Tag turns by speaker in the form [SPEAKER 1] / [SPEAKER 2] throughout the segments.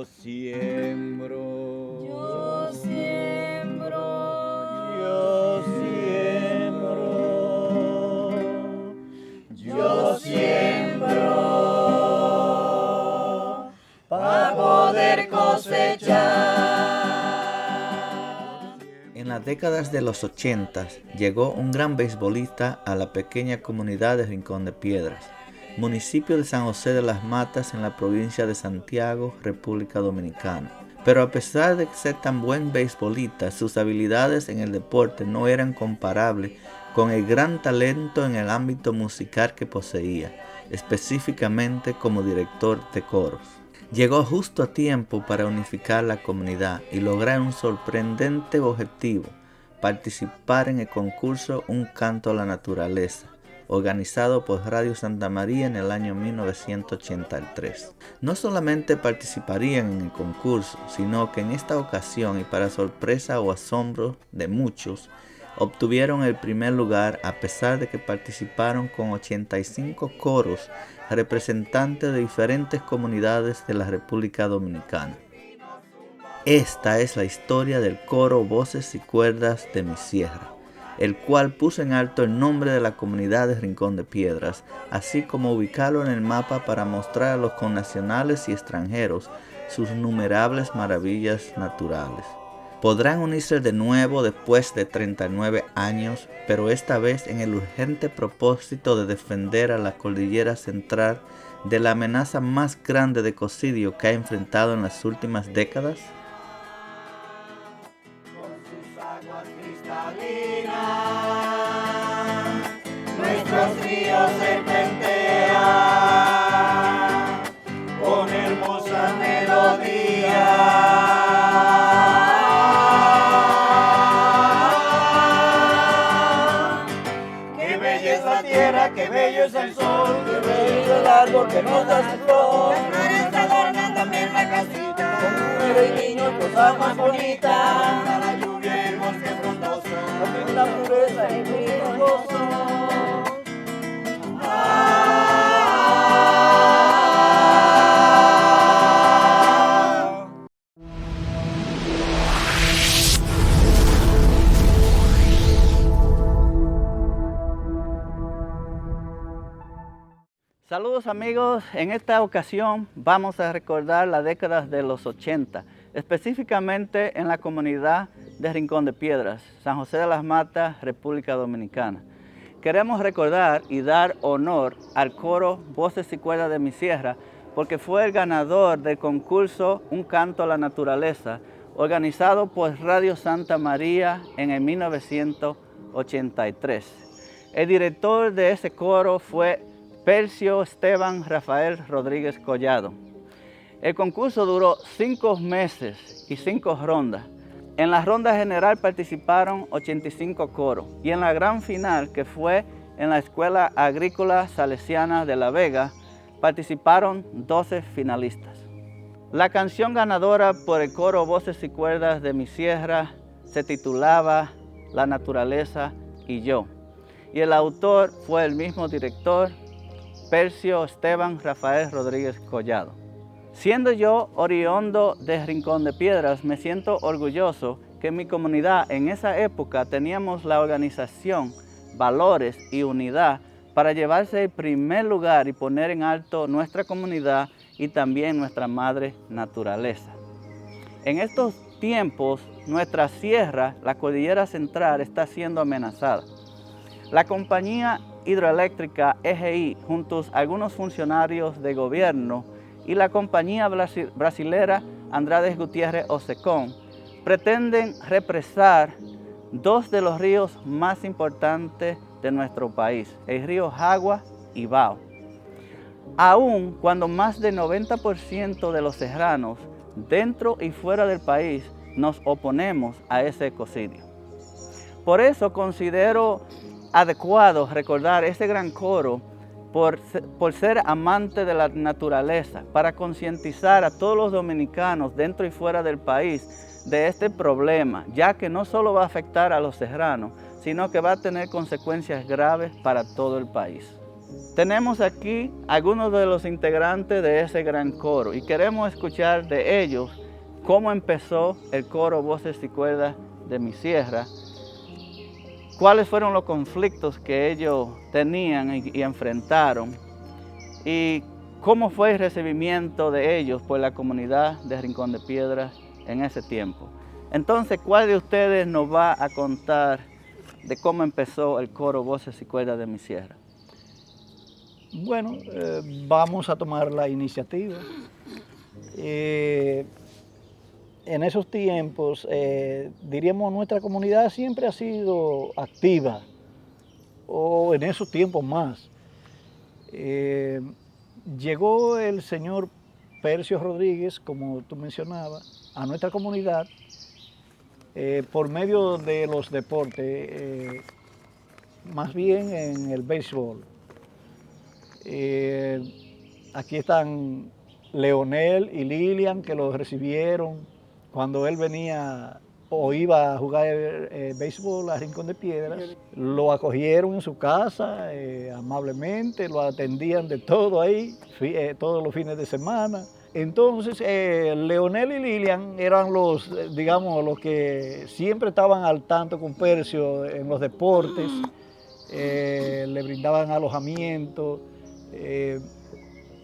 [SPEAKER 1] Yo siembro,
[SPEAKER 2] yo siembro,
[SPEAKER 1] yo siembro, yo siembro para poder cosechar.
[SPEAKER 3] En las décadas de los 80 llegó un gran beisbolista a la pequeña comunidad de Rincón de Piedras, municipio de San José de las Matas en la provincia de Santiago, República Dominicana. Pero a pesar de ser tan buen beisbolista, sus habilidades en el deporte no eran comparables con el gran talento en el ámbito musical que poseía, específicamente como director de coros. Llegó justo a tiempo para unificar la comunidad y lograr un sorprendente objetivo: participar en el concurso Un Canto a la Naturaleza, organizado por Radio Santa María en el año 1983. No solamente participarían en el concurso, sino que en esta ocasión, y para sorpresa o asombro de muchos, obtuvieron el primer lugar a pesar de que participaron con 85 coros representantes de diferentes comunidades de la República Dominicana. Esta es la historia del coro Voces y Cuerdas de mi Sierra, el cual puso en alto el nombre de la comunidad de Rincón de Piedras, así como ubicarlo en el mapa para mostrar a los connacionales y extranjeros sus innumerables maravillas naturales. Podrán unirse de nuevo después de 39 años, pero esta vez en el urgente propósito de defender a la cordillera central de la amenaza más grande de ecocidio que ha enfrentado en las últimas décadas.
[SPEAKER 1] Con sus aguas cristalinas, nuestros ríos serpentean con hermosa melodía. Qué bella es la tierra, qué bello es el sol, qué bello es el árbol que nos da su flor. Las flores adornan también la casita, con mujeres y niños, cosas más bonitas. La lluvia y el bosque frondoso, también la pureza y el gozo.
[SPEAKER 4] Saludos amigos, en esta ocasión vamos a recordar las décadas de los 80, específicamente en la comunidad de Rincón de Piedras, San José de las Matas, República Dominicana. Queremos recordar y dar honor al coro Voces y Cuerdas de mi Sierra, porque fue el ganador del concurso Un Canto a la Naturaleza, organizado por Radio Santa María en el 1983. El director de ese coro fue Percio Esteban Rafael Rodríguez Collado. El concurso duró 5 meses y 5 rondas. En la ronda general participaron 85 coros y en la gran final, que fue en la Escuela Agrícola Salesiana de La Vega, participaron 12 finalistas. La canción ganadora por el coro Voces y Cuerdas de mi Sierra se titulaba La Naturaleza y Yo, y el autor fue el mismo director, Percio Esteban Rafael Rodríguez Collado. Siendo yo oriundo de Rincón de Piedras, me siento orgulloso que en mi comunidad en esa época teníamos la organización, valores y unidad para llevarse el primer lugar y poner en alto nuestra comunidad y también nuestra madre naturaleza. En estos tiempos, nuestra sierra, la cordillera central, está siendo amenazada. La compañía hidroeléctrica EGI, junto a algunos funcionarios de gobierno, y la compañía brasilera Andrade Gutiérrez Osecón, pretenden represar 2 de los ríos más importantes de nuestro país, el río Jagua y Bao. Aún cuando más del 90% de los serranos, dentro y fuera del país, nos oponemos a ese ecocidio. Por eso considero adecuado recordar ese gran coro por ser amante de la naturaleza, para concientizar a todos los dominicanos dentro y fuera del país de este problema, ya que no solo va a afectar a los serranos, sino que va a tener consecuencias graves para todo el país. Tenemos aquí algunos de los integrantes de ese gran coro y queremos escuchar de ellos cómo empezó el coro Voces y Cuerdas de mi Sierra, cuáles fueron los conflictos que ellos tenían y enfrentaron y cómo fue el recibimiento de ellos por la comunidad de Rincón de Piedras en ese tiempo. Entonces, ¿cuál de ustedes nos va a contar de cómo empezó el coro Voces y Cuerdas de mi Sierra?
[SPEAKER 5] Bueno, vamos a tomar la iniciativa. En esos tiempos, diríamos, nuestra comunidad siempre ha sido activa, o en esos tiempos más. Llegó el señor Percio Rodríguez, como tú mencionabas, a nuestra comunidad por medio de los deportes, más bien en el béisbol. Aquí están Leonel y Lilian, que lo recibieron cuando él venía o iba a jugar béisbol a Rincón de Piedras. Lo acogieron en su casa amablemente, lo atendían de todo ahí, todos los fines de semana. Entonces, Leonel y Lilian eran los, digamos, los que siempre estaban al tanto con Percio en los deportes, le brindaban alojamiento.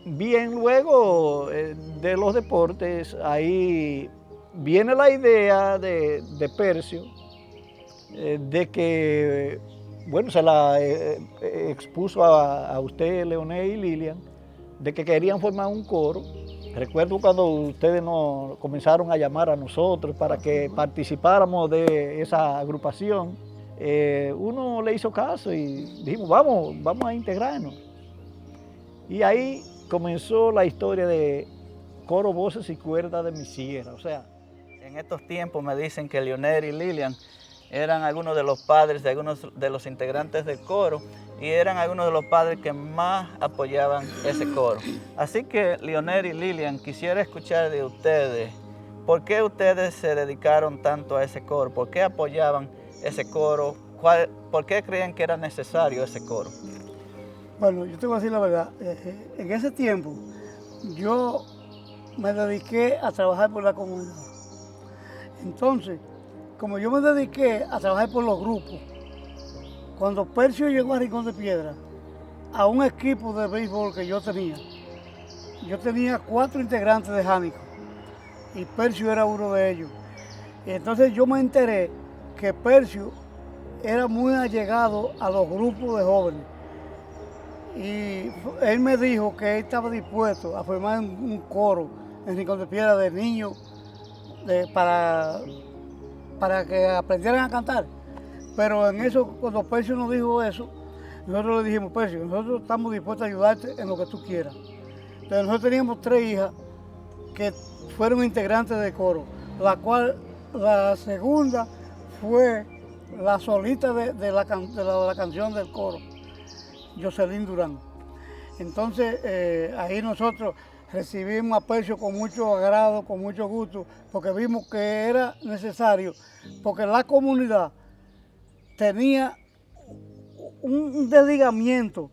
[SPEAKER 5] Bien, luego de los deportes, ahí viene la idea de Percio de que, bueno, se la expuso a usted, Leonel y Lilian, de que querían formar un coro. Recuerdo cuando ustedes nos comenzaron a llamar a nosotros para que participáramos de esa agrupación, uno le hizo caso y dijimos, vamos a integrarnos. Y ahí comenzó la historia de Coro Voces y Cuerdas de mi Sierra. O sea,
[SPEAKER 4] en estos tiempos me dicen que Leonel y Lilian eran algunos de los padres de algunos de los integrantes del coro y eran algunos de los padres que más apoyaban ese coro. Así que Leonel y Lilian, quisiera escuchar de ustedes, ¿por qué ustedes se dedicaron tanto a ese coro? ¿Por qué apoyaban ese coro? ¿Por qué creían que era necesario ese coro?
[SPEAKER 6] Bueno, yo te voy a decir la verdad. En ese tiempo yo me dediqué a trabajar por la comunidad. Entonces, como yo me dediqué a trabajar por los grupos, cuando Percio llegó a Rincón de Piedra, a un equipo de béisbol que yo tenía 4 integrantes de Jánico y Percio era uno de ellos. Y entonces yo me enteré que Percio era muy allegado a los grupos de jóvenes. Y él me dijo que él estaba dispuesto a formar un coro en Rincón de Piedra de niños para que aprendieran a cantar. Pero en eso, cuando Percio nos dijo eso, nosotros le dijimos, Percio, nosotros estamos dispuestos a ayudarte en lo que tú quieras. Entonces nosotros teníamos 3 hijas que fueron integrantes del coro, la segunda fue la solista de la canción del coro, Jocelyn Durán. Entonces ahí nosotros recibimos a Percio con mucho agrado, con mucho gusto, porque vimos que era necesario, porque la comunidad tenía un desligamiento,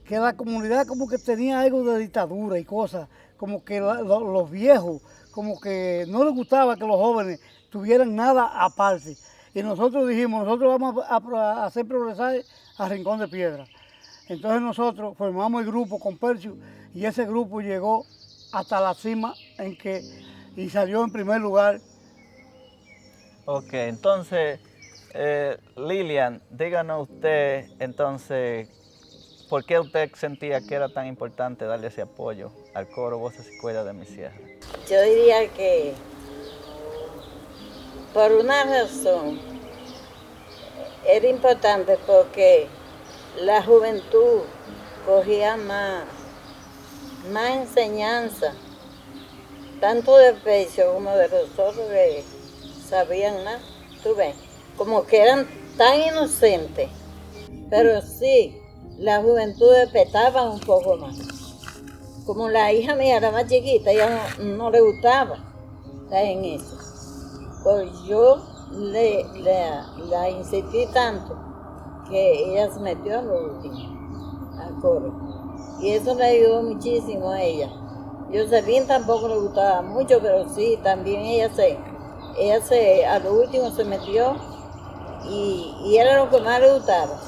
[SPEAKER 6] que la comunidad como que tenía algo de dictadura y cosas, como que los viejos, como que no les gustaba que los jóvenes tuvieran nada aparte. Y nosotros dijimos, nosotros vamos a hacer progresar a Rincón de Piedra. Entonces nosotros formamos el grupo con Percio y ese grupo llegó hasta la cima y salió en primer lugar.
[SPEAKER 4] Ok, entonces, Lilian, díganos usted, entonces, ¿por qué usted sentía que era tan importante darle ese apoyo al coro Voces y Cuerdas de mi Sierra?
[SPEAKER 2] Yo diría que por una razón era importante porque la juventud cogía más enseñanza, tanto de Percio como de los otros que sabían más, tú ves, como que eran tan inocentes, pero sí, la juventud respetaba un poco más. Como la hija mía era más chiquita, ella no le gustaba estar en eso. Pues yo la insistí tanto que ella se metió en lo último. coro. Y eso le ayudó muchísimo a ella. Jocelyn tampoco le gustaba mucho, pero sí, también ella a lo último se metió y era lo que más le gustaba.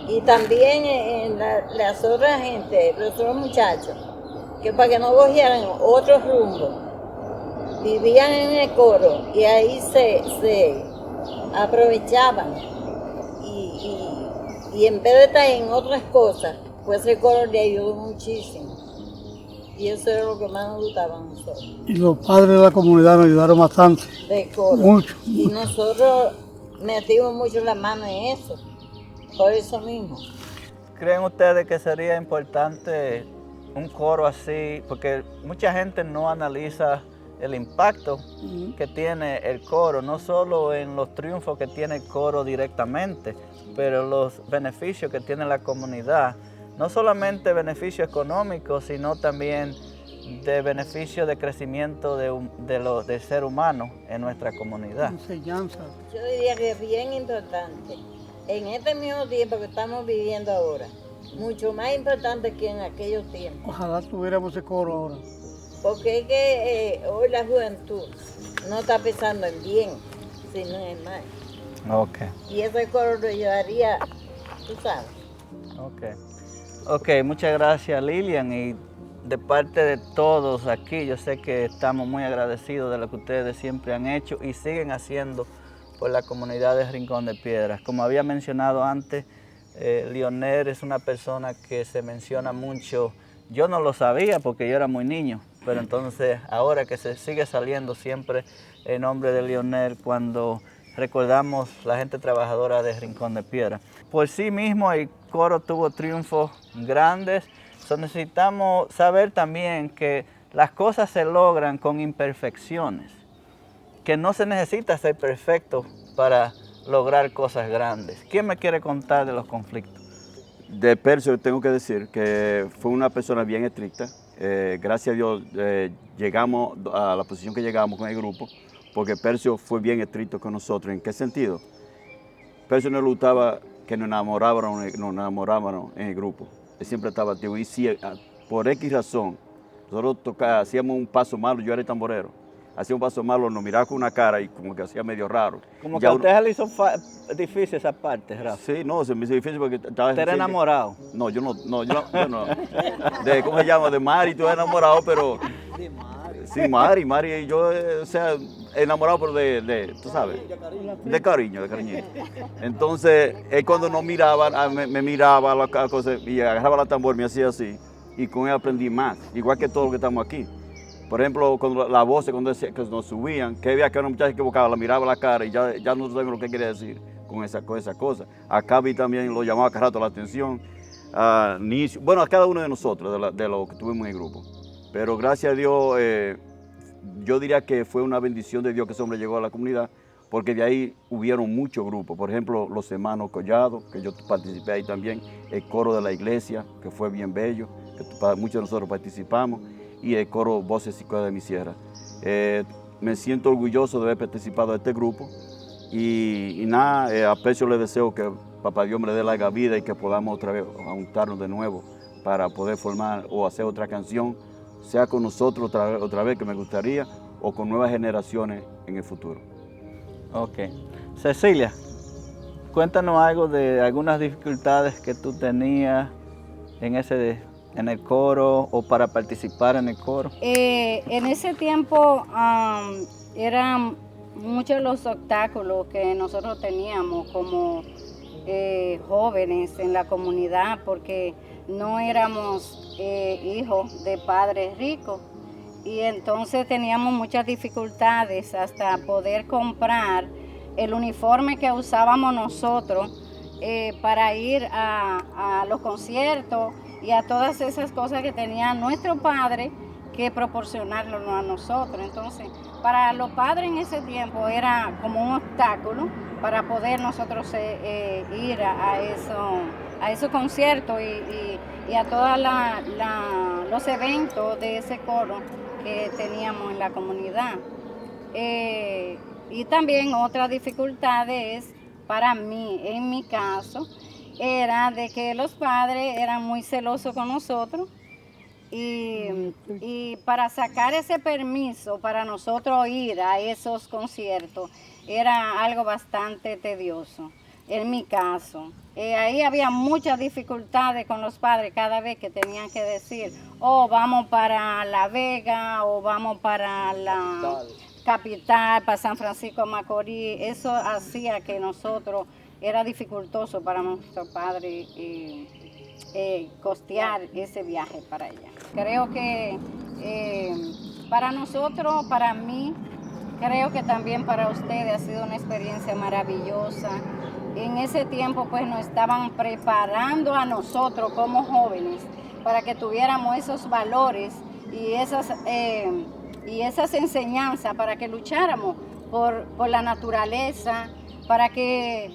[SPEAKER 2] Y también las otras gente, los otros muchachos, que para que no cogieran otro rumbo, vivían en el coro y ahí se aprovechaban. Y en vez de estar en otras cosas, pues el coro le ayudó muchísimo. Y eso era lo que más nos gustaba a nosotros.
[SPEAKER 6] Y los padres de la comunidad nos ayudaron bastante.
[SPEAKER 2] De coro.
[SPEAKER 6] Mucho.
[SPEAKER 2] Y nosotros metimos mucho la mano en eso. Por eso mismo.
[SPEAKER 4] ¿Creen ustedes que sería importante un coro así? Porque mucha gente no analiza el impacto que tiene el coro, no solo en los triunfos que tiene el coro directamente, pero los beneficios que tiene la comunidad. No solamente beneficios económicos, sino también de beneficios de crecimiento del ser humano en nuestra comunidad.
[SPEAKER 6] Enseñanza.
[SPEAKER 2] Yo diría que es bien importante. En este mismo tiempo que estamos viviendo ahora, mucho más importante que en aquellos tiempos.
[SPEAKER 6] Ojalá tuviéramos ese coro ahora.
[SPEAKER 2] Porque es que hoy la juventud no está pensando en bien, sino en mal.
[SPEAKER 4] Ok.
[SPEAKER 2] Y ese coro lo llevaría, tú sabes.
[SPEAKER 4] Ok, muchas gracias Lilian, y de parte de todos aquí, yo sé que estamos muy agradecidos de lo que ustedes siempre han hecho y siguen haciendo por la comunidad de Rincón de Piedras. Como había mencionado antes, Leonel es una persona que se menciona mucho. Yo no lo sabía porque yo era muy niño, pero entonces ahora que se sigue saliendo siempre el nombre de Leonel cuando recordamos la gente trabajadora de Rincón de Piedra. Por sí mismo el coro tuvo triunfos grandes. Necesitamos saber también que las cosas se logran con imperfecciones, que no se necesita ser perfecto para lograr cosas grandes. ¿Quién me quiere contar de los conflictos?
[SPEAKER 7] De Percio tengo que decir que fue una persona bien estricta. Gracias a Dios llegamos a la posición que llegamos con el grupo, porque Percio fue bien estricto con nosotros. ¿En qué sentido? Percio no le gustaba que nos enamoráramos en el grupo. Él siempre estaba activo. Y si por X razón nosotros hacíamos un paso malo, yo era el tamborero, hacía un paso malo, nos miraba con una cara y como que hacía medio raro.
[SPEAKER 4] Como que a usted se le hizo difícil esa parte, Rafa.
[SPEAKER 7] Sí, no, se me hizo difícil porque estaba...
[SPEAKER 4] ¿Usted era enamorado?
[SPEAKER 7] No, yo no. ¿Cómo se llama? De Mari, tú eres enamorado, pero...
[SPEAKER 1] De Mari.
[SPEAKER 7] Sí, Mari y yo, o sea, enamorado, pero tú sabes, de cariño. Entonces, él cuando nos miraba, me miraba la cosa y agarraba la tambor, me hacía así, y con él aprendí más, igual que todos los que estamos aquí. Por ejemplo, cuando la voz, cuando nos subían, que veía que era una muchacha equivocada, la miraba la cara y ya no sabemos lo que quería decir con esa cosa. Acá vi también, lo llamaba cada rato la atención, a cada uno de nosotros, de lo que tuvimos en el grupo. Pero gracias a Dios, yo diría que fue una bendición de Dios que ese hombre llegó a la comunidad, porque de ahí hubieron muchos grupos. Por ejemplo, los hermanos Collado, que yo participé ahí también, el coro de la iglesia, que fue bien bello, que muchos de nosotros participamos, y el coro Voces y Cuerdas de mi Sierra. Me siento orgulloso de haber participado de este grupo, y nada, a Percio le deseo que Papá Dios me le dé larga vida y que podamos otra vez juntarnos de nuevo para poder formar o hacer otra canción, sea con nosotros otra vez que me gustaría, o con nuevas generaciones en el futuro.
[SPEAKER 4] Ok. Cecilia, cuéntanos algo de algunas dificultades que tú tenías en el coro o para participar en el coro.
[SPEAKER 8] En ese tiempo eran muchos los obstáculos que nosotros teníamos como jóvenes en la comunidad, porque no éramos hijos de padres ricos, y entonces teníamos muchas dificultades hasta poder comprar el uniforme que usábamos nosotros para ir a los conciertos y a todas esas cosas que tenía nuestro padre que proporcionarlo a nosotros. Entonces, para los padres en ese tiempo era como un obstáculo para poder nosotros ir a esos conciertos y a todos los eventos de ese coro que teníamos en la comunidad. Y también otra dificultad es para mí, en mi caso, era de que los padres eran muy celosos con nosotros y para sacar ese permiso para nosotros ir a esos conciertos era algo bastante tedioso. En mi caso, ahí había muchas dificultades con los padres cada vez que tenían que decir, oh, vamos para La Vega o vamos para la capital, para San Francisco de Macorís. Eso hacía que nosotros, era dificultoso para nuestro padre costear ese viaje para allá. Creo que para nosotros, para mí, creo que también para ustedes ha sido una experiencia maravillosa. En ese tiempo pues nos estaban preparando a nosotros como jóvenes para que tuviéramos esos valores y esas enseñanzas, para que lucháramos por la naturaleza, para que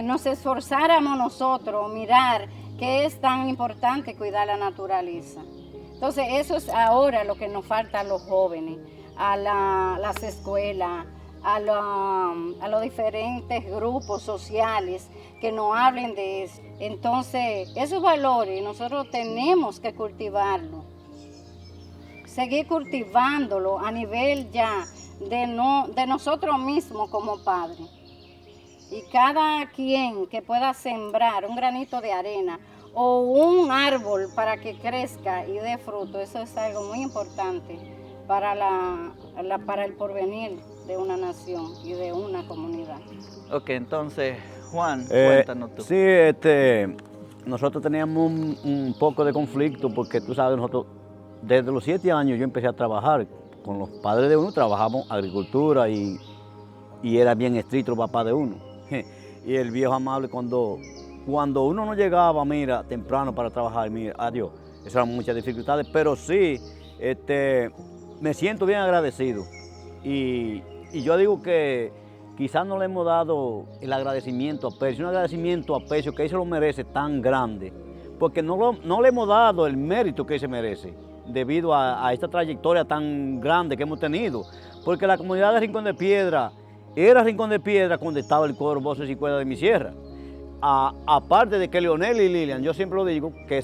[SPEAKER 8] nos esforzáramos nosotros, mirar que es tan importante cuidar la naturaleza. Entonces eso es ahora lo que nos falta a los jóvenes, a las escuelas, a los diferentes grupos sociales que nos hablen de eso. Entonces esos valores nosotros tenemos que cultivarlos, seguir cultivándolo a nivel ya de nosotros mismos como padres. Y cada quien que pueda sembrar un granito de arena o un árbol para que crezca y dé fruto, eso es algo muy importante para el porvenir de una nación y de una comunidad.
[SPEAKER 4] Ok, entonces, Juan, cuéntanos tú.
[SPEAKER 9] Sí, nosotros teníamos un poco de conflicto porque tú sabes, nosotros desde los 7 años yo empecé a trabajar con los padres de uno, trabajamos agricultura y era bien estricto el papá de uno. Y el viejo amable cuando uno no llegaba, mira, temprano para trabajar, mira, adiós, eso eran muchas dificultades, pero sí, me siento bien agradecido. Y yo digo que quizás no le hemos dado el agradecimiento a Percio, un agradecimiento a Percio que él se lo merece tan grande, porque no le hemos dado el mérito que él se merece debido a esta trayectoria tan grande que hemos tenido, porque la comunidad de Rincón de Piedra era Rincón de Piedra cuando estaba el coro Voces y Cuerdas de mi Sierra. Aparte de que Leonel y Lilian, yo siempre lo digo, que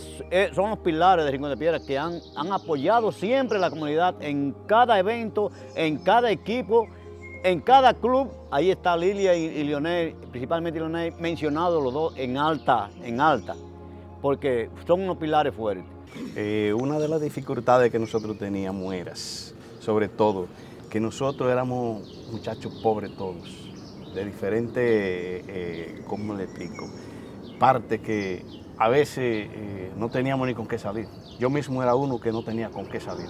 [SPEAKER 9] son los pilares de Rincón de Piedra que han apoyado siempre a la comunidad en cada evento, en cada equipo, en cada club. Ahí está Lilia y Leonel, principalmente Leonel, mencionados los dos en alta, porque son unos pilares fuertes.
[SPEAKER 10] Una de las dificultades que nosotros teníamos era, sobre todo, que nosotros éramos muchachos pobres todos, de diferentes, ¿cómo le explico? Partes que a veces no teníamos ni con qué salir. Yo mismo era uno que no tenía con qué salir.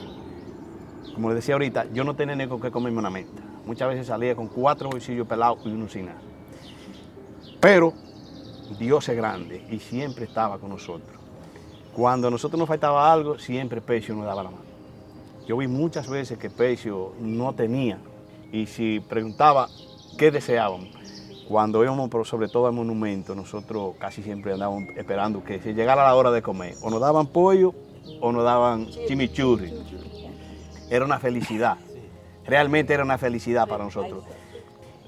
[SPEAKER 10] Como les decía ahorita, yo no tenía ni con qué comerme una menta. Muchas veces salía con 4 bolsillos pelados y uno sin nada. Pero Dios es grande y siempre estaba con nosotros. Cuando a nosotros nos faltaba algo, siempre Percio nos daba la mano. Yo vi muchas veces que Percio no tenía, y si preguntaba qué deseábamos, cuando íbamos sobre todo al monumento, nosotros casi siempre andábamos esperando que se llegara la hora de comer. O nos daban pollo o nos daban chimichurri. Era una felicidad, realmente era una felicidad para nosotros.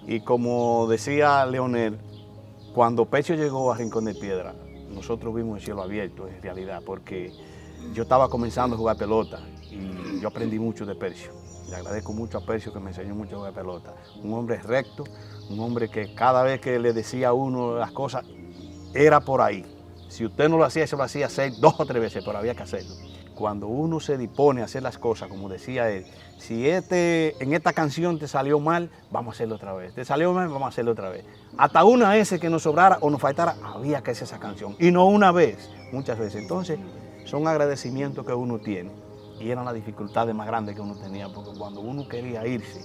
[SPEAKER 10] Y como decía Leonel, cuando Percio llegó a Rincón de Piedra, nosotros vimos el cielo abierto en realidad, porque yo estaba comenzando a jugar pelota y yo aprendí mucho de Percio. Le agradezco mucho a Percio que me enseñó mucho a jugar pelota. Un hombre recto, un hombre que cada vez que le decía a uno las cosas, era por ahí. Si usted no lo hacía, se lo hacía hacer 2 o 3 veces, pero había que hacerlo. Cuando uno se dispone a hacer las cosas, como decía él, si en esta canción te salió mal, vamos a hacerlo otra vez. Te salió mal, vamos a hacerlo otra vez. Hasta una vez que nos sobrara o nos faltara, había que hacer esa canción. Y no una vez, muchas veces. Entonces, son agradecimientos que uno tiene. Y eran las dificultades más grandes que uno tenía, porque cuando uno quería irse,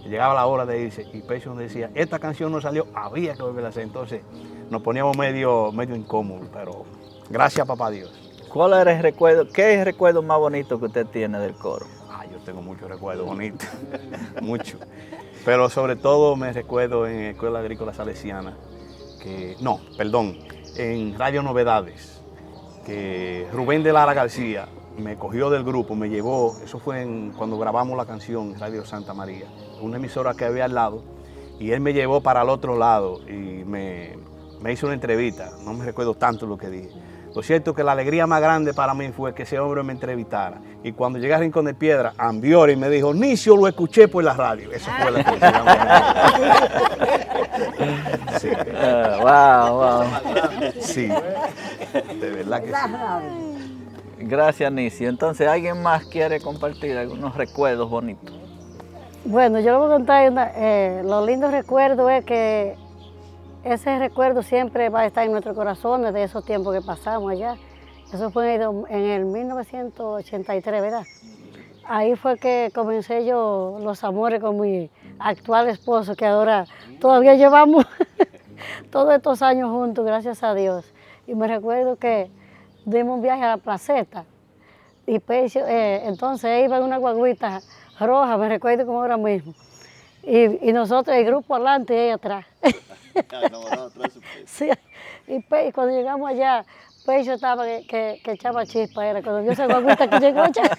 [SPEAKER 10] llegaba la hora de irse, y Percio nos decía, esta canción no salió, había que volverla a hacer. Entonces, nos poníamos medio incómodos, pero gracias, papá Dios.
[SPEAKER 4] ¿Cuál era el recuerdo? ¿Qué es el recuerdo más bonito que usted tiene del coro?
[SPEAKER 10] Yo tengo muchos recuerdos bonitos, muchos. Pero sobre todo me recuerdo en Escuela Agrícola Salesiana, en Radio Novedades, que Rubén de Lara García me cogió del grupo, me llevó, eso fue cuando grabamos la canción en Radio Santa María, una emisora que había al lado, y él me llevó para el otro lado y me me hizo una entrevista, no me recuerdo tanto lo que dije. Lo cierto es que la alegría más grande para mí fue que ese hombre me entrevistara. Y cuando llegué a Rincón de Piedra, Ambiori me dijo, Nicio, lo escuché por la radio. Eso fue la felicidad. Sí.
[SPEAKER 3] Wow.
[SPEAKER 10] Sí, de verdad que sí.
[SPEAKER 3] Gracias, Nicio. Entonces, ¿alguien más quiere compartir algunos recuerdos bonitos?
[SPEAKER 11] Bueno, yo le voy a contar, los lindos recuerdos es que ese recuerdo siempre va a estar en nuestros corazones de esos tiempos que pasamos allá. Eso fue en el 1983, ¿verdad? Ahí fue que comencé yo los amores con mi actual esposo, que ahora todavía llevamos todos estos años juntos, gracias a Dios. Y me recuerdo que dimos un viaje a la placeta. Y entonces iba en una guaguita roja, me recuerdo como ahora mismo. Y nosotros, el grupo adelante y ella atrás. Sí, y cuando llegamos allá, Pecho estaba que echaba chispa, era cuando vio esa guaguita que llegó allá.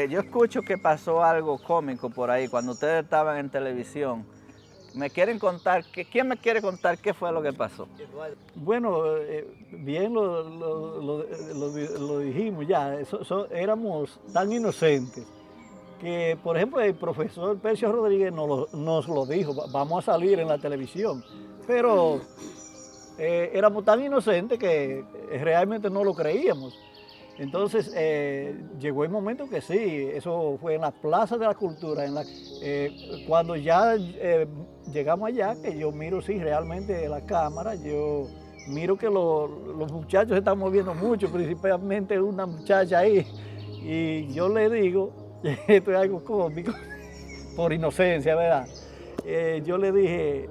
[SPEAKER 3] Yo escucho que pasó algo cómico por ahí cuando ustedes estaban en televisión. ¿Me quieren contar? ¿Quién me quiere contar qué fue lo que pasó?
[SPEAKER 5] Bueno, bien lo dijimos ya, éramos tan inocentes que, por ejemplo, el profesor Percio Rodríguez nos lo dijo, vamos a salir en la televisión, pero éramos tan inocentes que realmente no lo creíamos. Entonces llegó el momento que sí, eso fue en la Plaza de la Cultura, cuando ya llegamos allá, que yo miro sí realmente la cámara, yo miro que los muchachos se están moviendo mucho, principalmente una muchacha ahí, y yo le digo, esto es algo cómico, por inocencia, ¿verdad? Yo le dije,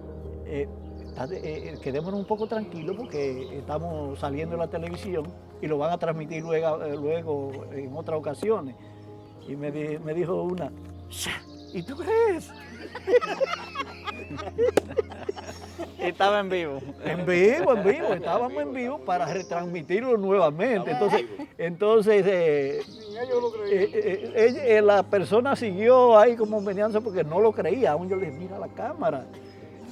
[SPEAKER 5] quedémonos un poco tranquilos porque estamos saliendo en la televisión y lo van a transmitir luego en otras ocasiones. Y me dijo una, ¿y tú crees?
[SPEAKER 3] Estaba en vivo.
[SPEAKER 5] En vivo, estábamos en vivo para retransmitirlo nuevamente. Entonces la persona siguió ahí como meneándose porque no lo creía. Aún yo le dije, mira la cámara.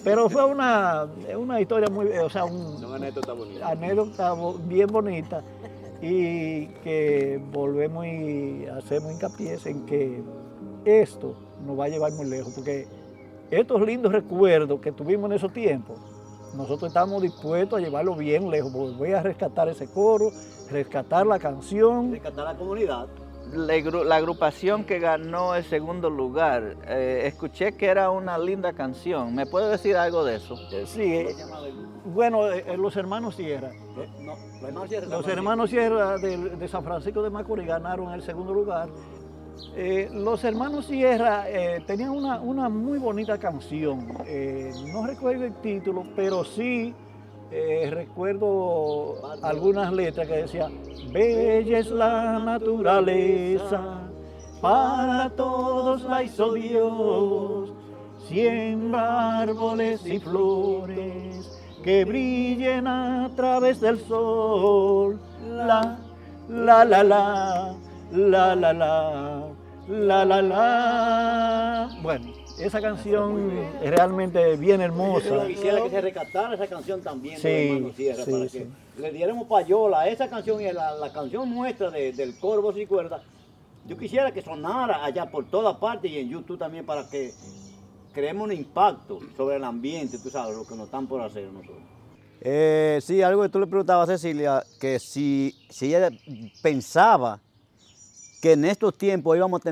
[SPEAKER 5] Pero fue una historia muy, una anécdota bien bonita, y que volvemos y hacemos hincapié en que esto nos va a llevar muy lejos, porque estos lindos recuerdos que tuvimos en esos tiempos, nosotros estamos dispuestos a llevarlo bien lejos, porque voy a rescatar ese coro, rescatar la canción.
[SPEAKER 9] Rescatar la comunidad.
[SPEAKER 3] La agrupación que ganó el segundo lugar, escuché que era una linda canción. ¿Me puede decir algo de eso?
[SPEAKER 5] Sí, bueno, los hermanos Sierra. Los hermanos Sierra de San Francisco de Macorís ganaron el segundo lugar. Los hermanos Sierra tenían una muy bonita canción. No recuerdo el título, pero sí recuerdo algunas letras que decía: bella es la naturaleza, para todos la hizo Dios, siembra árboles y flores que brillen a través del sol. La, la, la, la, la, la, la, la, la, la. Bueno, esa canción es realmente bien hermosa.
[SPEAKER 9] Yo quisiera que se rescatara esa canción también,
[SPEAKER 5] sí,
[SPEAKER 9] hermano Sierra,
[SPEAKER 5] sí,
[SPEAKER 9] para
[SPEAKER 5] sí.
[SPEAKER 9] que le diéramos payola a esa canción y la canción nuestra del coro Voz y Cuerda. Yo quisiera que sonara allá por todas partes y en YouTube también, para que creemos un impacto sobre el ambiente, tú sabes, lo que nos están por hacer nosotros. Sí, algo que tú le preguntabas a Cecilia, que si ella pensaba que en estos tiempos íbamos a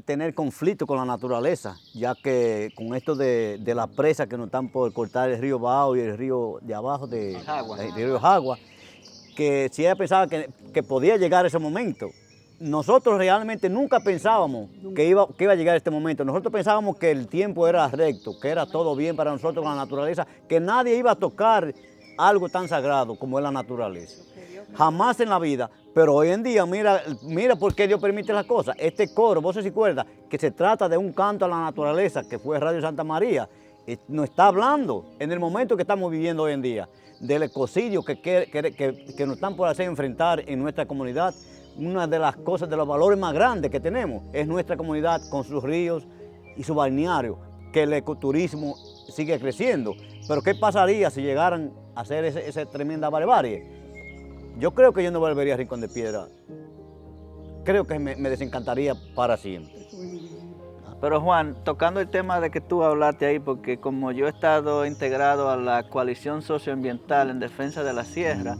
[SPEAKER 9] tener conflicto con la naturaleza, ya que con esto de la presa que nos están por cortar el río Bao y el río de abajo, el río Jagua, que si ella pensaba que podía llegar ese momento. Nosotros realmente nunca pensábamos que iba a llegar este momento. Nosotros pensábamos que el tiempo era recto, que era todo bien para nosotros con la naturaleza, que nadie iba a tocar algo tan sagrado como es la naturaleza. Jamás en la vida. Pero hoy en día, mira por qué Dios permite las cosas. Este coro, Voces y Cuerdas, que se trata de un canto a la naturaleza, que fue Radio Santa María, nos está hablando en el momento que estamos viviendo hoy en día, del ecocidio que nos están por hacer enfrentar en nuestra comunidad. Una de las cosas, de los valores más grandes que tenemos, es nuestra comunidad con sus ríos y su balneario, que el ecoturismo sigue creciendo. Pero ¿qué pasaría si llegaran hacer esa tremenda barbarie. Yo creo que yo no volvería a Rincón de Piedra. Creo que me desencantaría para siempre.
[SPEAKER 4] Pero Juan, tocando el tema de que tú hablaste ahí, porque como yo he estado integrado a la coalición socioambiental en defensa de la sierra,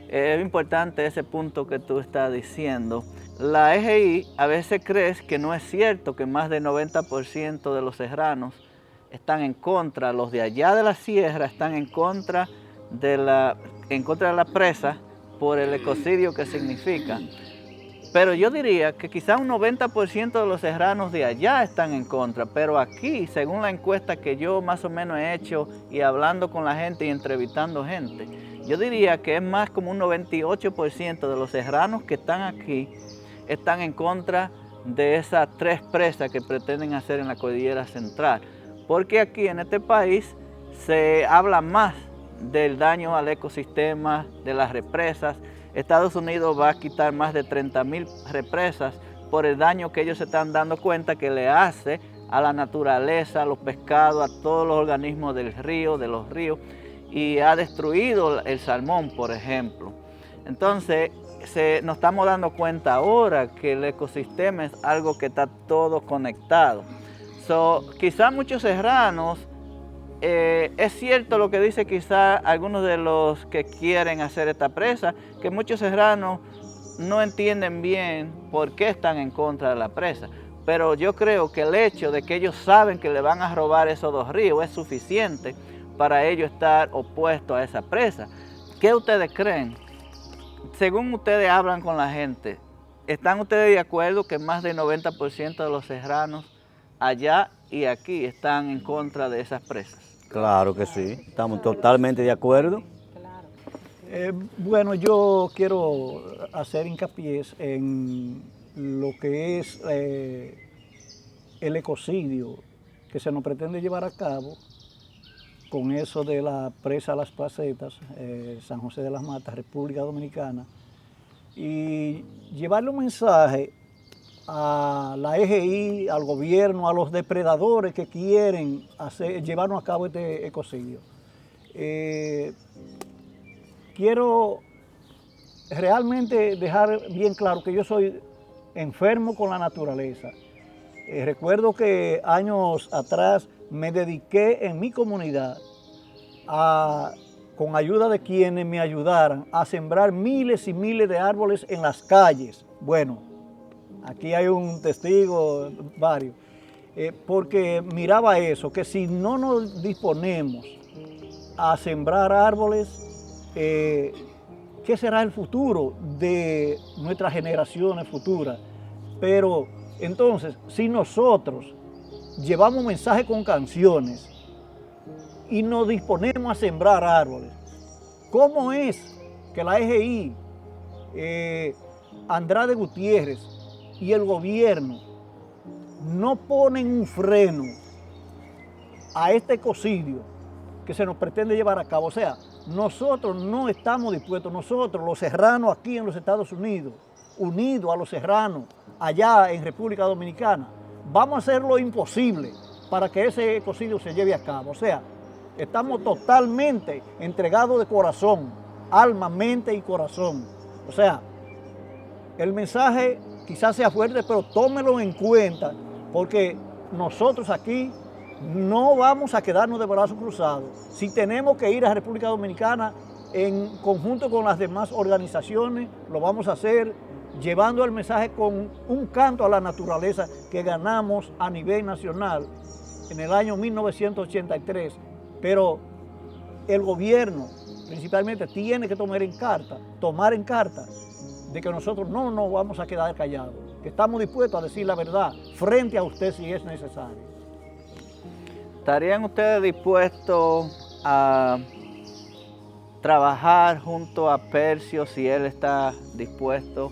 [SPEAKER 4] es importante ese punto que tú estás diciendo. La EGI a veces cree que no es cierto que más del 90% de los serranos están en contra, los de allá de la sierra están en contra de la presa por el ecocidio que significa. Pero yo diría que quizá un 90% de los serranos de allá están en contra, pero aquí, según la encuesta que yo más o menos he hecho y hablando con la gente y entrevistando gente, yo diría que es más como un 98% de los serranos que están aquí están en contra de esas 3 presas que pretenden hacer en la cordillera central. Porque aquí en este país se habla más del daño al ecosistema, de las represas. Estados Unidos va a quitar más de 30,000 represas por el daño que ellos se están dando cuenta que le hace a la naturaleza, a los pescados, a todos los organismos del río, de los ríos, y ha destruido el salmón, por ejemplo. Entonces, nos estamos dando cuenta ahora que el ecosistema es algo que está todo conectado. Quizá muchos serranos, es cierto lo que dice quizá algunos de los que quieren hacer esta presa, que muchos serranos no entienden bien por qué están en contra de la presa. Pero yo creo que el hecho de que ellos saben que le van a robar esos 2 ríos es suficiente para ellos estar opuestos a esa presa. ¿Qué ustedes creen? Según ustedes hablan con la gente, ¿están ustedes de acuerdo que más del 90% de los serranos allá y aquí están en contra de esas presas?
[SPEAKER 9] Claro que sí, estamos totalmente de acuerdo.
[SPEAKER 5] Bueno, yo quiero hacer hincapié en lo que es el ecocidio que se nos pretende llevar a cabo con eso de la presa Las Placetas, San José de las Matas, República Dominicana, y llevarle un mensaje a la EGI, al gobierno, a los depredadores que quieren llevarnos a cabo este ecocidio. Quiero realmente dejar bien claro que yo soy enfermo con la naturaleza. Recuerdo que años atrás me dediqué en mi comunidad con ayuda de quienes me ayudaran a sembrar miles y miles de árboles en las calles. Bueno, aquí hay un testigo, varios, porque miraba eso, que si no nos disponemos a sembrar árboles, ¿qué será el futuro de nuestras generaciones futuras? Pero entonces, si nosotros llevamos mensajes con canciones y nos disponemos a sembrar árboles, ¿cómo es que la EGI, Andrade Gutiérrez y el gobierno no ponen un freno a este ecocidio que se nos pretende llevar a cabo? O sea, nosotros no estamos dispuestos, nosotros los serranos aquí en los Estados Unidos, unidos a los serranos allá en República Dominicana, vamos a hacer lo imposible para que ese ecocidio se lleve a cabo. O sea, estamos totalmente entregados de corazón, alma, mente y corazón. O sea, el mensaje quizás sea fuerte, pero tómelo en cuenta, porque nosotros aquí no vamos a quedarnos de brazos cruzados. Si tenemos que ir a República Dominicana en conjunto con las demás organizaciones, lo vamos a hacer llevando el mensaje con un canto a la naturaleza que ganamos a nivel nacional en el año 1983. Pero el gobierno principalmente tiene que tomar en carta de que nosotros no nos vamos a quedar callados, que estamos dispuestos a decir la verdad frente a usted si es necesario.
[SPEAKER 4] ¿Estarían ustedes dispuestos a trabajar junto a Percio si él está dispuesto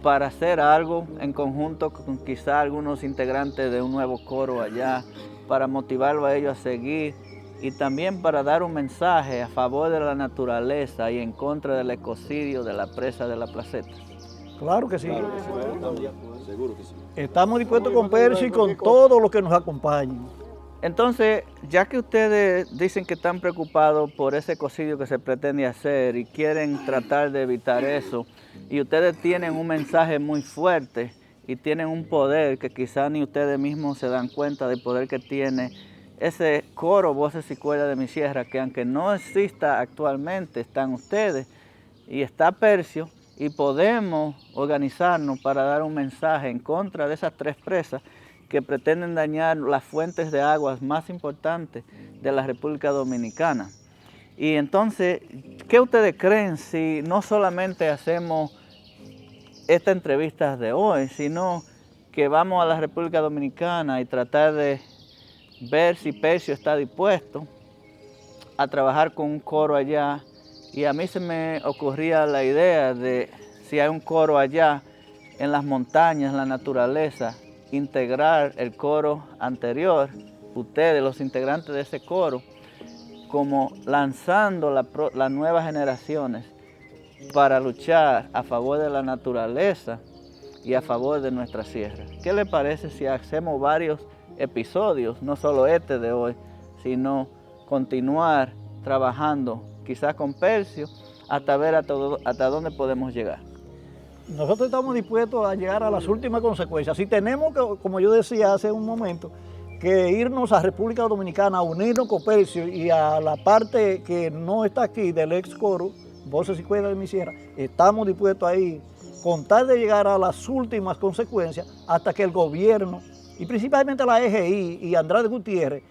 [SPEAKER 4] para hacer algo en conjunto con quizá algunos integrantes de un nuevo coro allá, para motivarlo a ellos a seguir y también para dar un mensaje a favor de la naturaleza y en contra del ecocidio de la presa de La Placeta?
[SPEAKER 5] Claro que sí.
[SPEAKER 7] Claro que sí, seguro que sí.
[SPEAKER 5] Estamos dispuestos con Percio y con todos los que nos acompañen.
[SPEAKER 4] Entonces, ya que ustedes dicen que están preocupados por ese ecocidio que se pretende hacer y quieren tratar de evitar eso, y ustedes tienen un mensaje muy fuerte y tienen un poder que quizás ni ustedes mismos se dan cuenta del poder que tiene ese coro Voces y Cuerdas de mi Sierra, que aunque no exista actualmente, están ustedes y está Percio, y podemos organizarnos para dar un mensaje en contra de esas 3 presas que pretenden dañar las fuentes de aguas más importantes de la República Dominicana. Y entonces, ¿qué ustedes creen si no solamente hacemos esta entrevista de hoy, sino que vamos a la República Dominicana y tratar de ver si Percio está dispuesto a trabajar con un coro allá? Y a mí se me ocurría la idea de, si hay un coro allá en las montañas, en la naturaleza, integrar el coro anterior, ustedes, los integrantes de ese coro, como lanzando las nuevas generaciones para luchar a favor de la naturaleza y a favor de nuestra sierra. ¿Qué le parece si hacemos varios episodios, no solo este de hoy, sino continuar trabajando quizás con Percio hasta ver hasta dónde podemos llegar?
[SPEAKER 5] Nosotros estamos dispuestos a llegar a las últimas consecuencias. Si tenemos que, como yo decía hace un momento, que irnos a República Dominicana, a unirnos con Percio y a la parte que no está aquí del ex coro, Voces y Cuerdas de mi Sierra, estamos dispuestos a ir con tal de llegar a las últimas consecuencias hasta que el gobierno, y principalmente la EGI y Andrade Gutiérrez,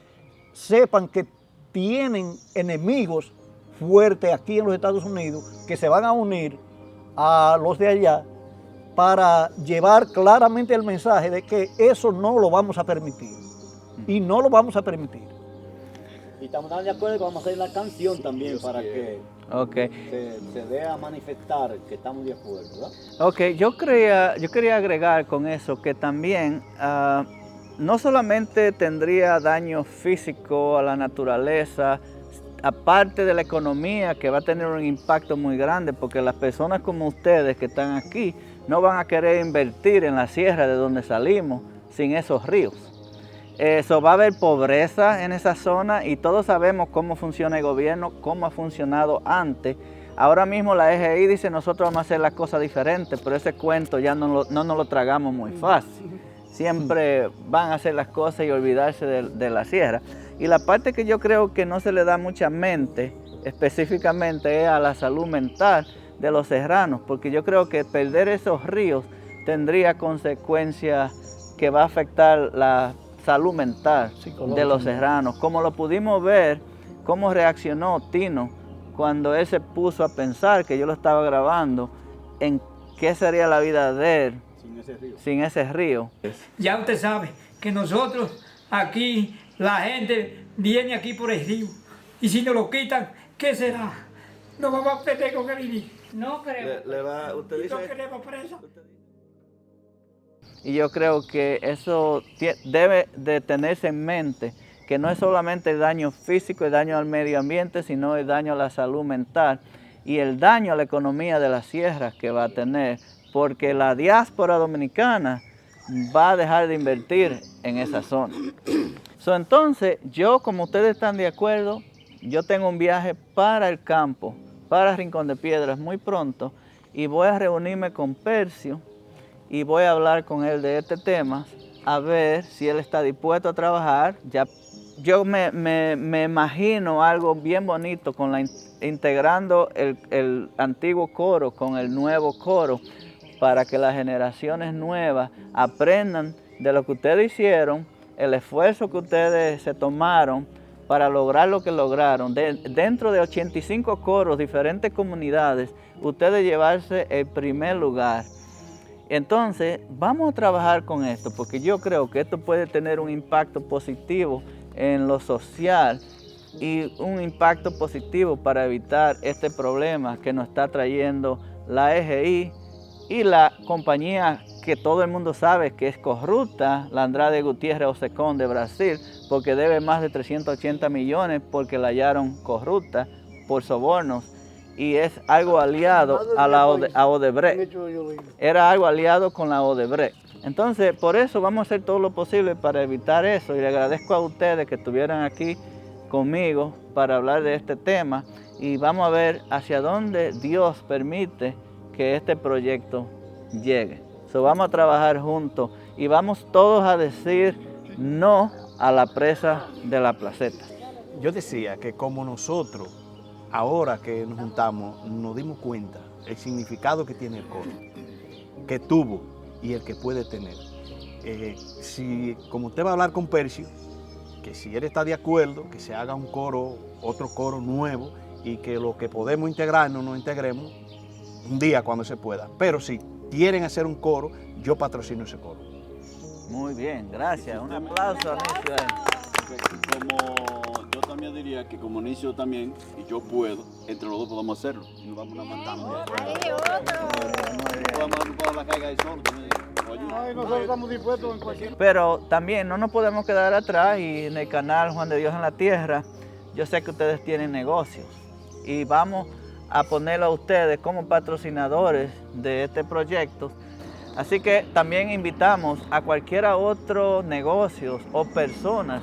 [SPEAKER 5] sepan que tienen enemigos fuertes aquí en los Estados Unidos que se van a unir a los de allá para llevar claramente el mensaje de que eso no lo vamos a permitir y no lo vamos a permitir.
[SPEAKER 9] Y estamos de acuerdo que vamos a hacer la canción también para que se dé a manifestar que estamos de acuerdo, ¿verdad?
[SPEAKER 4] Ok, yo quería agregar con eso que también no solamente tendría daño físico a la naturaleza, aparte de la economía, que va a tener un impacto muy grande, porque las personas como ustedes que están aquí no van a querer invertir en la sierra de donde salimos sin esos ríos. Eso va a haber pobreza en esa zona y todos sabemos cómo funciona el gobierno, cómo ha funcionado antes. Ahora mismo la EGI dice nosotros vamos a hacer las cosas diferentes, pero ese cuento ya no nos lo tragamos muy fácil. Siempre van a hacer las cosas y olvidarse de la sierra. Y la parte que yo creo que no se le da mucha mente específicamente es a la salud mental de los serranos, porque yo creo que perder esos ríos tendría consecuencias que va a afectar la salud mental de los serranos, como lo pudimos ver, cómo reaccionó Tino cuando él se puso a pensar, que yo lo estaba grabando, en qué sería la vida de él sin ese río.
[SPEAKER 12] Ya usted sabe que nosotros aquí, la gente viene aquí por el río, y si nos lo quitan, ¿qué será? Nos vamos a perder con el vivir. No queremos. No queremos preso.
[SPEAKER 4] Y yo creo que eso debe de tenerse en mente, que no es solamente el daño físico, el daño al medio ambiente, sino el daño a la salud mental y el daño a la economía de las sierras que va a tener, porque la diáspora dominicana va a dejar de invertir en esa zona. Entonces, yo, como ustedes están de acuerdo, yo tengo un viaje para el campo, para Rincón de Piedras muy pronto, y voy a reunirme con Percio y voy a hablar con él de este tema, a ver si él está dispuesto a trabajar. Ya, yo me imagino algo bien bonito integrando el antiguo coro con el nuevo coro, para que las generaciones nuevas aprendan de lo que ustedes hicieron, el esfuerzo que ustedes se tomaron para lograr lo que lograron. Dentro de 85 coros, diferentes comunidades, ustedes llevarse el primer lugar. Entonces, vamos a trabajar con esto, porque yo creo que esto puede tener un impacto positivo en lo social y un impacto positivo para evitar este problema que nos está trayendo la EGI y la compañía que todo el mundo sabe que es corrupta, la Andrade Gutiérrez Ocecón de Brasil, porque debe más de 380 millones porque la hallaron corrupta por sobornos. Y es algo aliado a Odebrecht. Era algo aliado con la Odebrecht. Entonces, por eso vamos a hacer todo lo posible para evitar eso. Y le agradezco a ustedes que estuvieran aquí conmigo para hablar de este tema. Y vamos a ver hacia dónde Dios permite que este proyecto llegue. Vamos a trabajar juntos y vamos todos a decir no a la presa de la Placeta.
[SPEAKER 10] Yo decía que como nosotros, ahora que nos juntamos, nos dimos cuenta el significado que tiene el coro, que tuvo y el que puede tener. Si, como usted va a hablar con Percio, que si él está de acuerdo, que se haga un coro, otro coro nuevo, y que lo que podemos integrarnos, nos integremos un día cuando se pueda. Pero si quieren hacer un coro, yo patrocino ese coro.
[SPEAKER 4] Muy bien, gracias. Un aplauso a Nicio.
[SPEAKER 7] Como yo también diría que como Nicio también, y yo puedo, entre los dos podemos hacerlo. Y nos vamos a matar.
[SPEAKER 6] Nosotros estamos dispuestos en cualquier...
[SPEAKER 4] Pero también no nos podemos quedar atrás y en el canal Juan de Dios en la Tierra, yo sé que ustedes tienen negocios y vamos a ponerlo a ustedes como patrocinadores de este proyecto. Así que también invitamos a cualquiera otro negocio o personas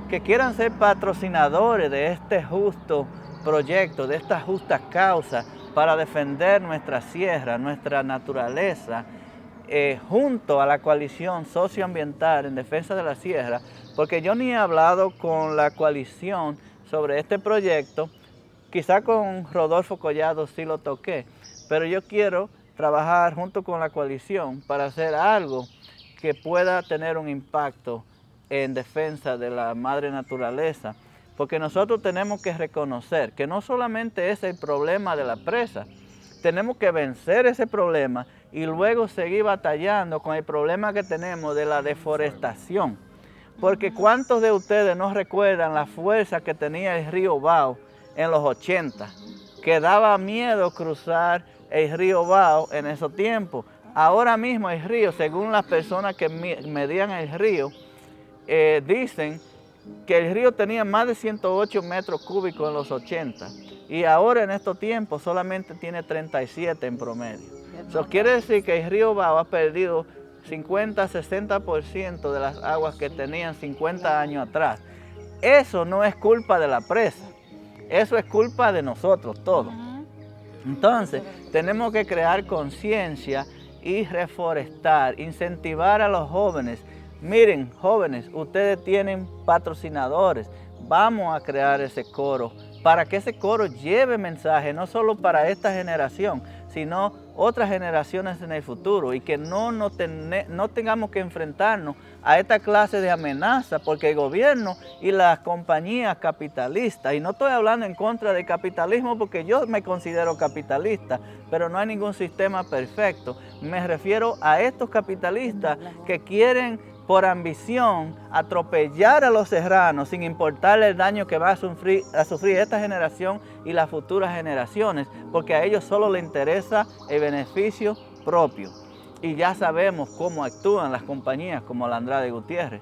[SPEAKER 4] que quieran ser patrocinadores de este justo proyecto, de esta justa causa para defender nuestra sierra, nuestra naturaleza, junto a la coalición socioambiental en defensa de la sierra, porque yo ni he hablado con la coalición sobre este proyecto, quizá con Rodolfo Collado sí lo toqué, pero yo quiero trabajar junto con la coalición para hacer algo que pueda tener un impacto en defensa de la madre naturaleza, porque nosotros tenemos que reconocer que no solamente es el problema de la presa, tenemos que vencer ese problema y luego seguir batallando con el problema que tenemos de la deforestación. Porque ¿cuántos de ustedes no recuerdan la fuerza que tenía el río Bao en los 80? Que daba miedo cruzar el río Bao en esos tiempos. Ahora mismo el río, según las personas que medían el río, dicen que el río tenía más de 108 metros cúbicos en los 80 y ahora en estos tiempos solamente tiene 37 en promedio. Eso quiere decir que el río Bao ha perdido 50-60% de las aguas que tenían 50 años atrás. Eso no es culpa de la presa, eso es culpa de nosotros todos. Entonces, tenemos que crear conciencia y reforestar, incentivar a los jóvenes. Miren, jóvenes, ustedes tienen patrocinadores. Vamos a crear ese coro para que ese coro lleve mensaje, no solo para esta generación, sino otras generaciones en el futuro y que no tengamos que enfrentarnos a esta clase de amenaza porque el gobierno y las compañías capitalistas, y no estoy hablando en contra del capitalismo porque yo me considero capitalista, pero no hay ningún sistema perfecto. Me refiero a estos capitalistas que quieren por ambición atropellar a los serranos sin importar el daño que va a sufrir esta generación y las futuras generaciones, porque a ellos solo les interesa el beneficio propio. Y ya sabemos cómo actúan las compañías como la Andrade Gutiérrez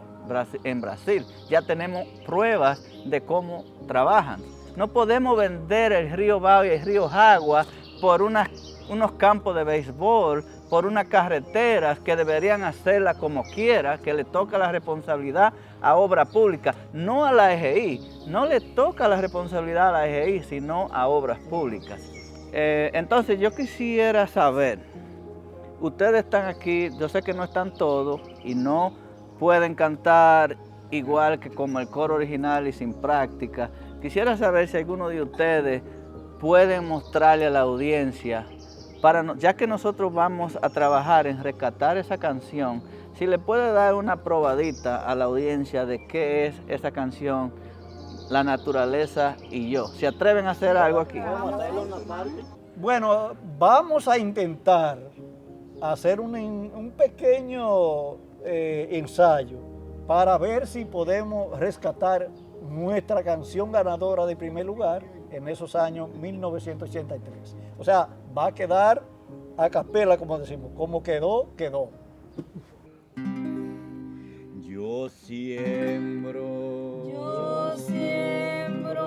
[SPEAKER 4] en Brasil. Ya tenemos pruebas de cómo trabajan. No podemos vender el río Bao y el río Jagua por unos campos de béisbol, por unas carreteras que deberían hacerla como quiera, que le toca la responsabilidad a obra pública, no a la EGI. No le toca la responsabilidad a la EGI, sino a obras públicas. Entonces yo quisiera saber, ustedes están aquí, yo sé que no están todos y no pueden cantar igual que como el coro original y sin práctica. Quisiera saber si alguno de ustedes pueden mostrarle a la audiencia, ya que nosotros vamos a trabajar en rescatar esa canción, si le puede dar una probadita a la audiencia de qué es esa canción, La Naturaleza y Yo. ¿Se atreven a hacer algo aquí?
[SPEAKER 5] Bueno, vamos a intentar hacer un pequeño ensayo para ver si podemos rescatar nuestra canción ganadora de primer lugar en esos años 1983. O sea, va a quedar a capela, como decimos, como quedó, quedó.
[SPEAKER 1] Yo siembro,
[SPEAKER 13] yo siembro,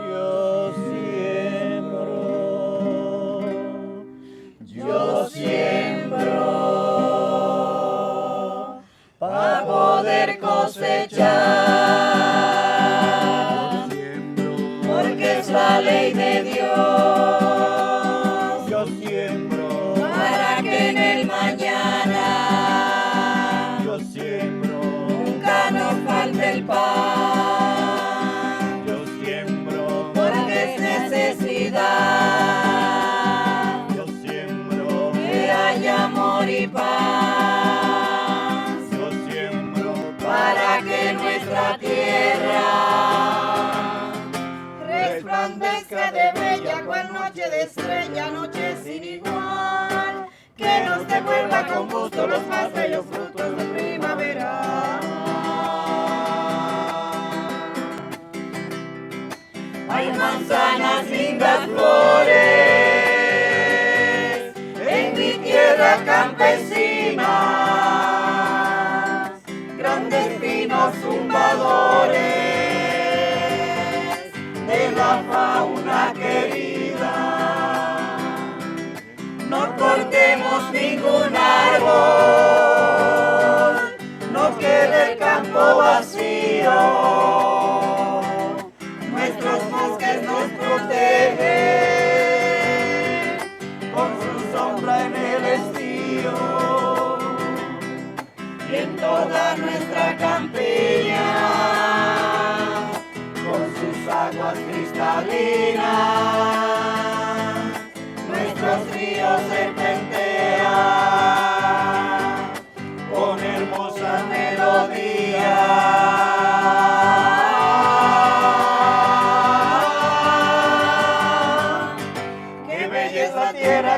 [SPEAKER 1] yo siembro, yo siembro noche de estrella, noche sin igual, que nos devuelva con gusto los más bellos frutos de primavera. Hay manzanas, lindas flores, en mi tierra campesina, grandes pinos zumbadores de la fauna querida. No cortemos ningún árbol, no quede el campo vacío. Nuestros bosques nos protegen con su sombra en el estío. Y en toda nuestra campiña, con sus aguas cristalinas, nuestros ríos serpentean con hermosas melodías.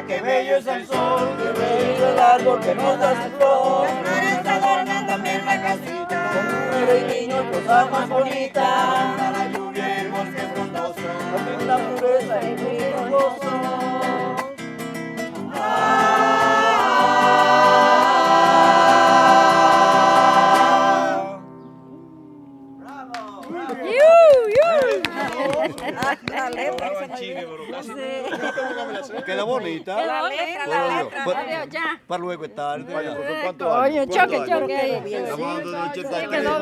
[SPEAKER 1] Qué bello es el sol, qué bello el árbol que nos da su flor. Las flores adornan también la casita, con mujer y niños, cosa más bonita. La lluvia y el bosque frondoso, con la pureza y el gozo.
[SPEAKER 10] Queda bonita.
[SPEAKER 8] La letra. Adiós, ya.
[SPEAKER 10] Para luego es tarde.
[SPEAKER 8] Oye, choque. Quedó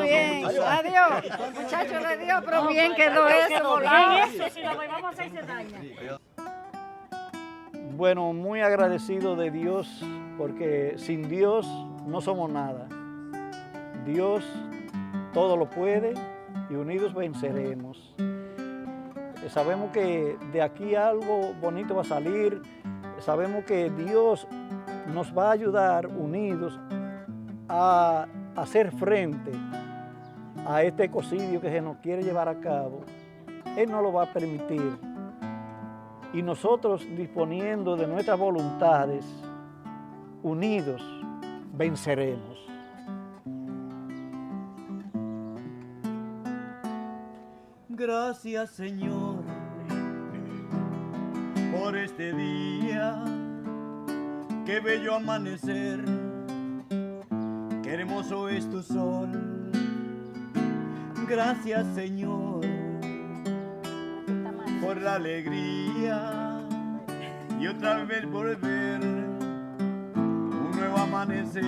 [SPEAKER 8] bien. Adiós. Muchacho le dio, pero bien quedó eso.
[SPEAKER 11] Eso, si lo volvamos a hacer se daña.
[SPEAKER 5] Bueno, muy agradecido de Dios, porque sin Dios no somos nada. Dios todo lo puede y unidos venceremos. Sabemos que de aquí algo bonito va a salir. Sabemos que Dios nos va a ayudar unidos a hacer frente a este ecocidio que se nos quiere llevar a cabo. Él no lo va a permitir. Y nosotros, disponiendo de nuestras voluntades, unidos, venceremos.
[SPEAKER 1] Gracias, Señor, por este día, qué bello amanecer, qué hermoso es tu sol. Gracias, Señor, por la alegría y otra vez volver un nuevo amanecer.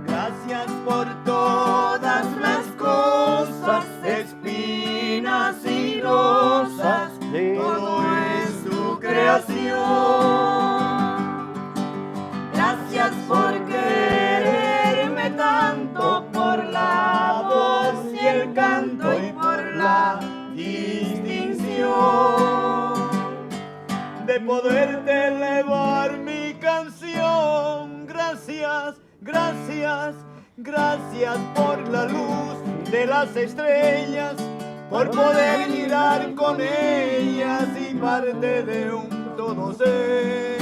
[SPEAKER 1] Gracias por todas las cosas, espinas y rosas, todo es tu creación. Gracias por quererme tanto, por la voz y el canto y por la distinción de poderte elevar mi canción. Gracias. Gracias por la luz de las estrellas, por poder mirar con ellas y parte de un todo ser.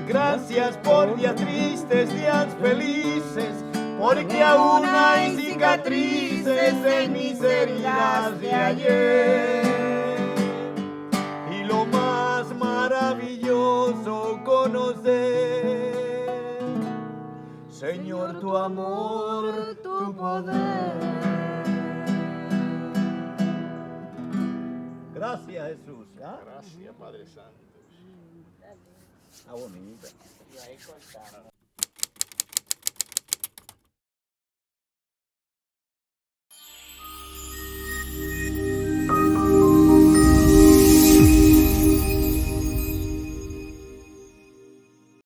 [SPEAKER 1] Gracias por días tristes, días felices, porque aún hay cicatrices en mis heridas de ayer. Y lo más maravilloso conocer, Señor, tu amor, tu poder. Gracias, Jesús.
[SPEAKER 10] Gracias, Padre Santo.
[SPEAKER 1] Está bonita.